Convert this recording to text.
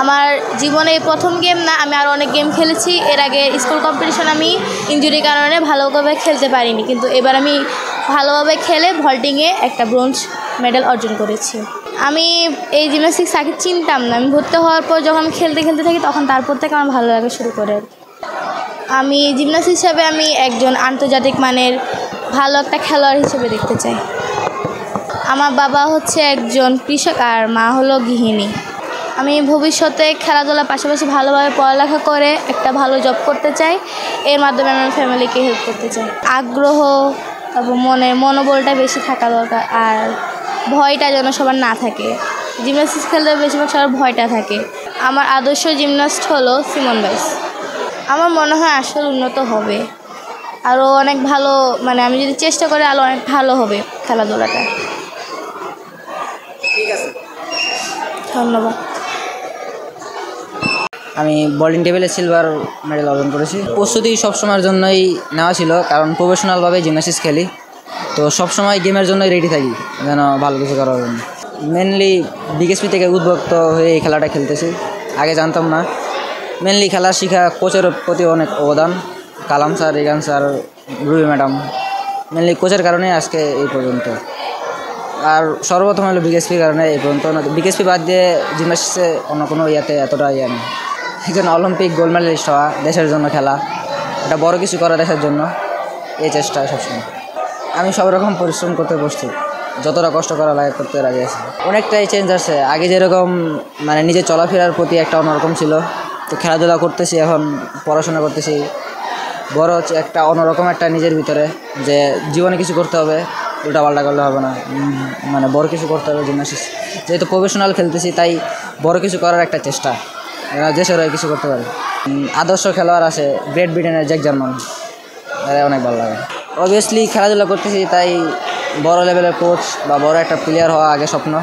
আমার জীবনে প্রথম গেম না, আমি আরও অনেক গেম খেলেছি। এর আগে স্কুল কম্পিটিশন আমি ইনজুরির কারণে ভালোভাবে খেলতে পারিনি, কিন্তু এবার আমি ভালোভাবে খেলে ভল্টিংয়ে একটা ব্রোঞ্জ মেডেল অর্জন করেছি। আমি এই জিমন্যাস্টিক্স আগে চিনতাম না, আমি ভর্তি হওয়ার পর যখন আমি খেলতে থাকি তখন তারপর থেকে আমার ভালো লাগা শুরু করে। আমি জিমন্যাস্ট হিসাবে আমি একজন আন্তর্জাতিক মানের ভালো একটা খেলোয়াড় হিসেবে দেখতে চাই। আমার বাবা হচ্ছে একজন কৃষক আর মা হলো গৃহিণী। আমি ভবিষ্যতে খেলাধুলার পাশাপাশি ভালোভাবে পড়ালেখা করে একটা ভালো জব করতে চাই। এর মাধ্যমে আমার ফ্যামিলিকে হেল্প করতে চাই। আগ্রহ, তারপর মনোবলটা বেশি থাকা দরকার, আর ভয়টা যেন সবার না থাকে। জিমন্যাস্টিক্স খেলতে বেশিরভাগ সবার ভয়টা থাকে। আমার আদর্শ জিমন্যাস্ট হলো সিমন বাইস। আমার মনে হয় আসলে উন্নত হবে, আরও অনেক ভালো, মানে আমি যদি চেষ্টা করি আরও অনেক ভালো হবে খেলাধুলাটা। ঠিক আছে, ধন্যবাদ। আমি বোলিং টেবিলে সিলভার মেডেল অর্জন করেছি। প্রস্তুতি সবসময়ের জন্যই নেওয়া ছিল, কারণ প্রফেশনালভাবে জিমন্যাস্টিক্স খেলি, তো সবসময় গেমের জন্যই রেডি থাকি যেন ভালো কিছু করার জন্য। মেনলি বিকেএসপি থেকে উদ্বুদ্ধ হয়ে এই খেলাটা খেলতেছি, আগে জানতাম না। মেনলি খেলা শেখা কোচের প্রতি অনেক অবদান, কালাম স্যার, রিগান স্যার, রুবি ম্যাডাম, মেনলি কোচের কারণে আজকে এই পর্যন্ত। আর সর্বপ্রথম হলো বিকেএসপির কারণে এই পর্যন্ত। বিকেএসপি বাদ দিয়ে জিমন্যাস্টিক্সে অন্য কোনো ইয়াতে এতটা ইয়ে নেই। একজন অলিম্পিক গোল্ড মেডেলিস্ট হওয়া, দেশের জন্য খেলা, এটা বড় কিছু করা দেশের জন্য, এই চেষ্টা সবসময়। আমি সব রকম পরিশ্রম করতে প্রস্তুত, যতটা কষ্ট করা লাগে করতে রাজি আছি। অনেকটাই চেঞ্জ আসছে, আগে যেরকম মানে নিজের চলাফেরার প্রতি একটা অন্যরকম ছিল, তো খেলাধুলা করতেছি, এখন পড়াশোনা করতেছি, বড় হচ্ছে একটা অন্যরকম একটা নিজের ভিতরে যে জীবনে কিছু করতে হবে, উল্টাপাল্টা করলে হবে না, মানে বড় কিছু করতে হবে। জিমন্যাস্টিক্স যেহেতু প্রফেশনাল খেলতেছি, তাই বড় কিছু করার একটা চেষ্টা, দেশের হয়ে কিছু করতে পারে। আদর্শ খেলোয়াড় আছে গ্রেট ব্রিটেনের জ্যাক জার্মান, এরা অনেক ভালো লাগে। অবভিয়াসলি খেলাধুলা করতেছি, তাই বড় লেভেলের কোচ বা বড় একটা প্লেয়ার হওয়া আগে স্বপ্ন।